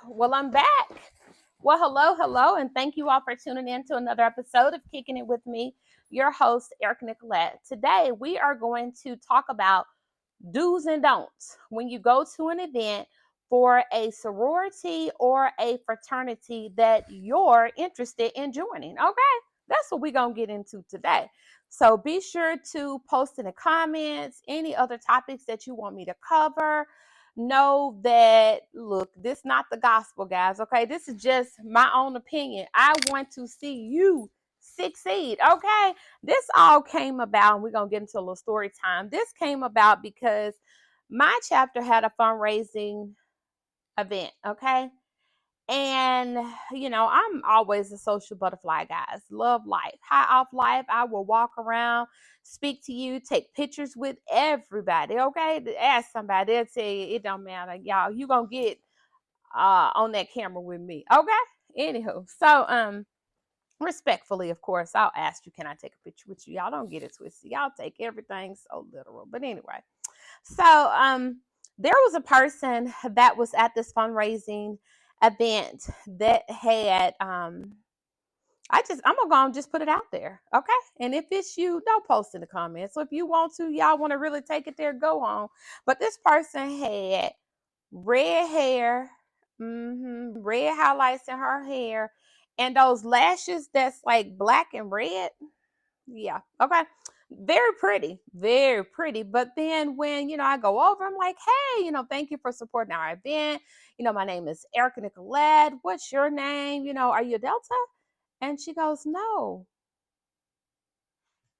Well, I'm back. Well, hello, and thank you all for tuning in to another episode of Kicking It With Me, your host, EricaNikolette. Today, we are going to talk about do's and don'ts when you go to an event for a sorority or a fraternity that you're interested in joining. Okay, that's what we're going to get into today. So be sure to post in the comments any other topics that you want me to cover. Know that, look, this is not the gospel, guys. Okay, this is just my own opinion. I want to see you succeed. Okay, this all came about, and we're going to get into a little story time. This came about because my chapter had a fundraising event. Okay, and I'm always a social butterfly, guys. Love life, high off life. I will walk around, speak to you, take pictures with everybody. Okay, ask somebody, they'll tell you it don't matter, y'all. You gonna get on that camera with me. Okay, anywho, so respectfully, of course, I'll ask you, can I take a picture with you? Y'all don't get it twisted. Y'all take everything so literal. But anyway, so there was a person that was at this fundraising event that had I'm gonna go and just put it out there. Okay. And if it's you, don't post in the comments. So if you want to, y'all want to really take it there, go on. But this person had red hair, red highlights in her hair, and those lashes that's like black and red. Yeah. Okay. Very pretty. Very pretty. But then when, I go over, I'm like, hey, thank you for supporting our event. My name is EricaNikolette. What's your name? Are you a Delta? And she goes, no.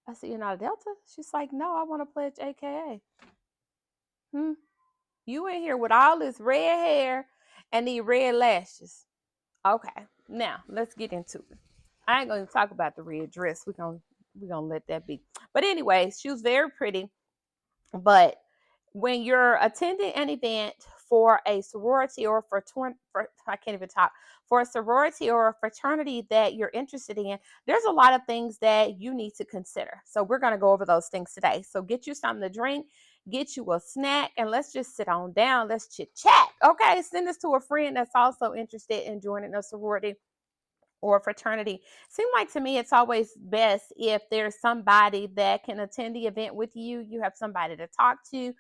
I said, you're not a Delta? She's like, no, I want to pledge AKA. You in here with all this red hair and these red lashes. Okay. Now let's get into it. I ain't gonna talk about the red dress. We're gonna let that be. But anyway, she was very pretty. But when you're attending an event for a sorority or I can't even talk, for a sorority or a fraternity that you're interested in, there's a lot of things that you need to consider. So we're going to go over those things today. So get you something to drink, get you a snack, and let's just sit on down. Let's chit chat. Okay. Send this to a friend that's also interested in joining a sorority or fraternity. Seem like to me it's always best if there's somebody that can attend the event with you. You have somebody to talk to.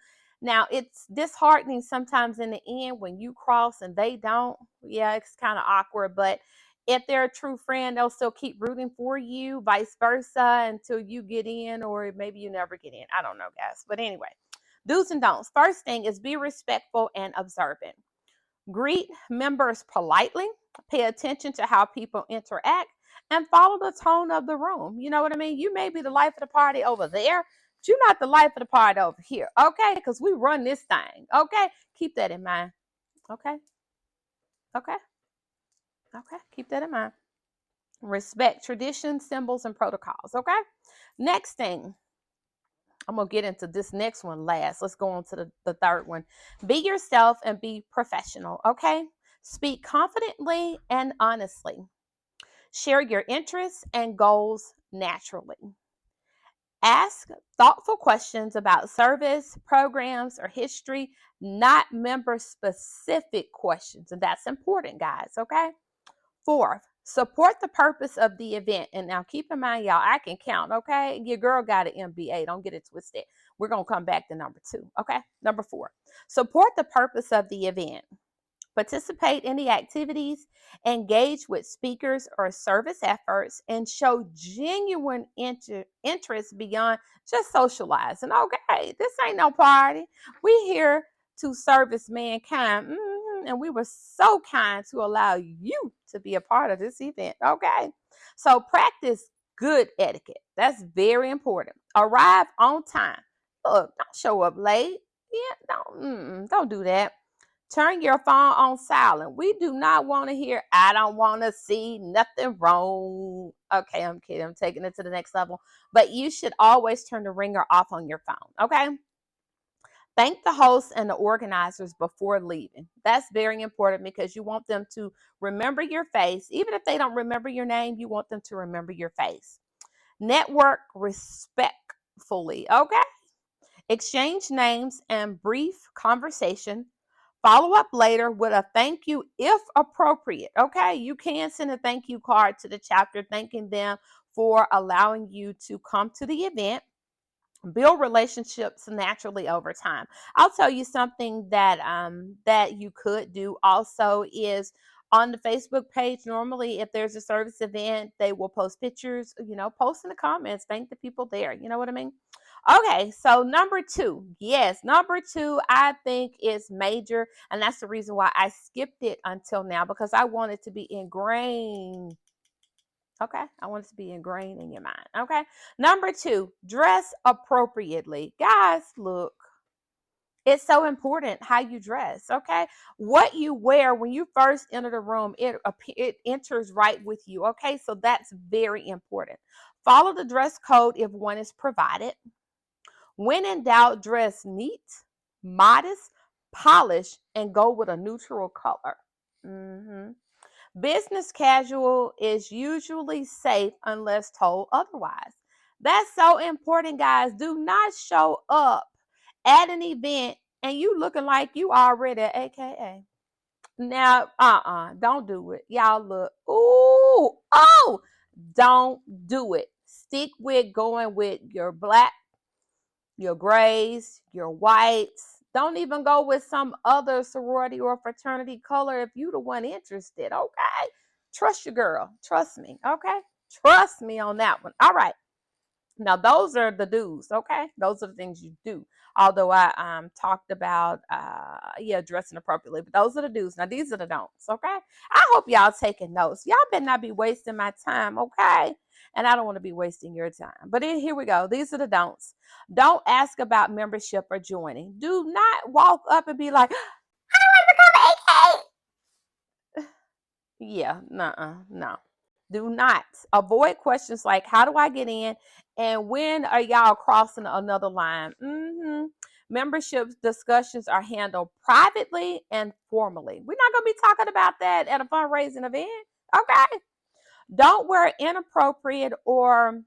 Now, it's disheartening sometimes in the end when you cross and they don't. Yeah, it's kind of awkward, but if they're a true friend, they'll still keep rooting for you, vice versa, until you get in, or maybe you never get in. I don't know, guys. But anyway, do's and don'ts. First thing is be respectful and observant. Greet members politely, pay attention to how people interact, and follow the tone of the room. You know what I mean? You may be the life of the party over there, but you're not the life of the party over here. Okay? Because we run this thing. Okay? Keep that in mind. Okay? Okay? Okay? Keep that in mind. Respect traditions, symbols, and protocols. Okay? Next thing, I'm going to get into this next one last. Let's go on to the third one. Be yourself and be professional, okay? Speak confidently and honestly. Share your interests and goals naturally. Ask thoughtful questions about service, programs, or history, not member specific questions. And that's important, guys, okay? Fourth, support the purpose of the event. And now keep in mind, y'all, I can count, okay? Your girl got an MBA. Don't get it twisted. We're going to come back to number 2, okay? Number 4, support the purpose of the event. Participate in the activities, engage with speakers or service efforts, and show genuine interest beyond just socializing. Okay, this ain't no party. We here to service mankind. And we were so kind to allow you to be a part of this event. Okay. So practice good etiquette. That's very important. Arrive on time. Look, don't show up late. Yeah, don't do that. Turn your phone on silent. We do not want to hear, I don't want to see nothing wrong. Okay, I'm kidding. I'm taking it to the next level. But you should always turn the ringer off on your phone. Okay. Thank the hosts and the organizers before leaving. That's very important because you want them to remember your face. Even if they don't remember your name, you want them to remember your face. Network respectfully, okay? Exchange names and brief conversation. Follow up later with a thank you if appropriate. Okay, you can send a thank you card to the chapter thanking them for allowing you to come to the event. Build relationships naturally over time. I'll tell you something that you could do also is on the Facebook page. Normally, if there's a service event, they will post pictures, post in the comments, thank the people there. You know what I mean? Okay, so number two, yes, number two, I think is major, and that's the reason why I skipped it until now, because I want it to be ingrained. Okay, I want it to be ingrained in your mind. Okay, number two, dress appropriately. Guys, look, it's so important how you dress. Okay, what you wear when you first enter the room, it enters right with you. Okay, so that's very important. Follow the dress code if one is provided. When in doubt, dress neat, modest, polished, and go with a neutral color. Business casual is usually safe unless told otherwise. That's so important, guys. Do not show up at an event and you looking like you already at AKA. Now, don't do it. Y'all look, don't do it. Stick with going with your black, your grays, your whites. Don't even go with some other sorority or fraternity color if you the one interested, okay? Trust your girl. Trust me, okay? Trust me on that one. All right. Now those are the do's, okay? Those are the things you do. Although I talked about dressing appropriately, but those are the do's. Now these are the don'ts, okay? I hope y'all taking notes. Y'all better not be wasting my time, okay? And I don't want to be wasting your time. But here we go. These are the don'ts. Don't ask about membership or joining. Do not walk up and be like, "How do I become AK?" Yeah, no. Do not. Avoid questions like, how do I get in? And when are y'all crossing another line? Membership discussions are handled privately and formally. We're not going to be talking about that at a fundraising event. Okay. Don't wear inappropriate or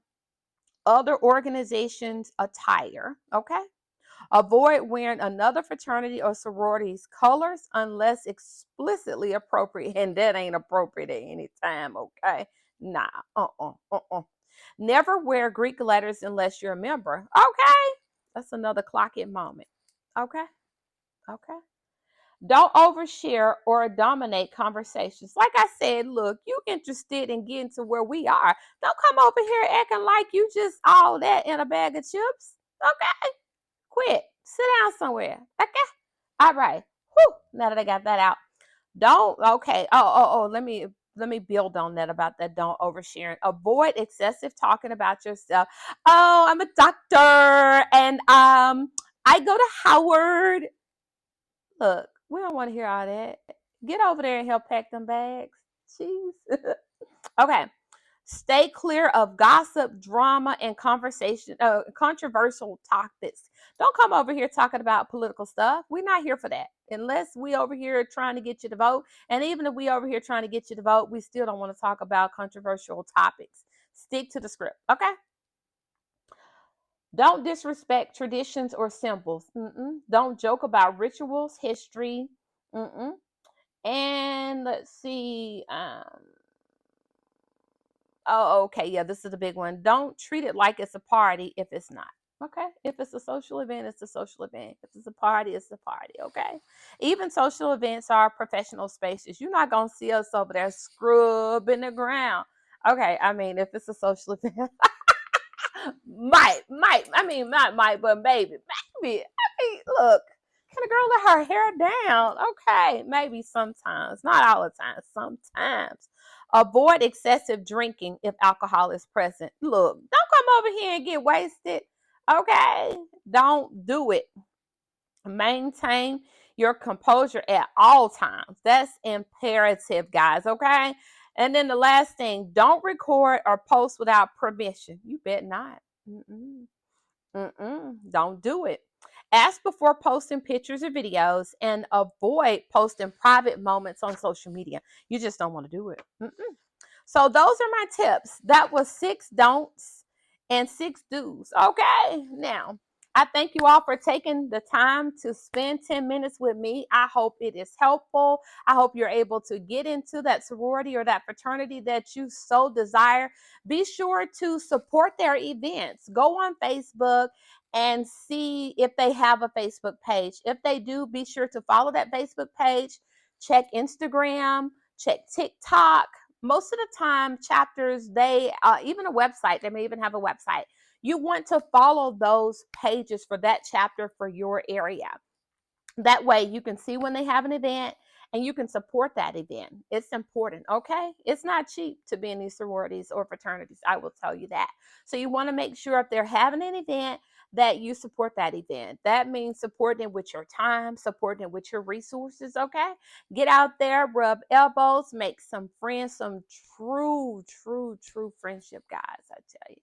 other organizations' attire. Okay. Avoid wearing another fraternity or sorority's colors unless explicitly appropriate. And that ain't appropriate at any time, okay? Nah, Never wear Greek letters unless you're a member. Okay? That's another clock it moment. Okay? Okay? Don't overshare or dominate conversations. Like I said, look, you interested in getting to where we are. Don't come over here acting like you just all that in a bag of chips. Okay? Quit. Sit down somewhere. Okay. All right. Whew. Now that I got that out. Don't okay. Let me build on that about that. Don't oversharing. Avoid excessive talking about yourself. Oh, I'm a doctor and I go to Howard. Look, we don't want to hear all that. Get over there and help pack them bags. Jeez. Okay. Stay clear of gossip, drama, and controversial topics. Don't come over here talking about political stuff. We're not here for that. Unless we over here trying to get you to vote. And even if we over here trying to get you to vote, we still don't want to talk about controversial topics. Stick to the script, okay? Don't disrespect traditions or symbols. Don't joke about rituals, history. And let's see. Oh, okay. Yeah, this is a big one. Don't treat it like it's a party if it's not. Okay. If it's a social event, it's a social event. If it's a party, it's a party. Okay. Even social events are professional spaces. You're not going to see us over there scrubbing the ground. Okay. I mean, if it's a social event, might. I mean, not might, but maybe. Maybe. I mean, look, can a girl let her hair down? Okay. Maybe sometimes. Not all the time. Sometimes. Avoid excessive drinking if alcohol is present. Look, don't come over here and get wasted. Okay? Don't do it. Maintain your composure at all times. That's imperative, guys. Okay? And then the last thing, don't record or post without permission. You bet not. Don't do it. Ask before posting pictures or videos and avoid posting private moments on social media. You just don't want to do it. So those are my tips. That was 6 don'ts and 6 do's. Okay. Now, I thank you all for taking the time to spend 10 minutes with me. I hope it is helpful. I hope you're able to get into that sorority or that fraternity that you so desire. Be sure to support their events. Go on Facebook and see if they have a Facebook page. If they do, be sure to follow that Facebook page. Check Instagram, check TikTok. Most of the time, chapters, they even a website, they may even have a website. You want to follow those pages for that chapter for your area. That way you can see when they have an event and you can support that event. It's important, okay? It's not cheap to be in these sororities or fraternities, I will tell you that. So you want to make sure if they're having an event that you support that event. That means supporting it with your time, supporting it with your resources, okay? Get out there, rub elbows, make some friends, some true friendship, guys, I tell you.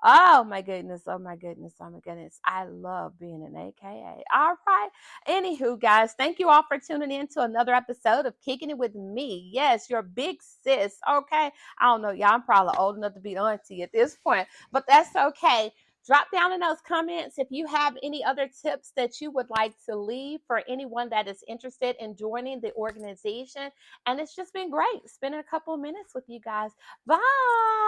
Oh my goodness. Oh my goodness. Oh my goodness. I love being an AKA. All right. Anywho, guys, thank you all for tuning in to another episode of Kicking It With Me. Yes, your big sis. Okay. I don't know. Y'all, I'm probably old enough to be auntie at this point, but that's okay. Drop down in those comments if you have any other tips that you would like to leave for anyone that is interested in joining the organization. And it's just been great spending a couple of minutes with you guys. Bye.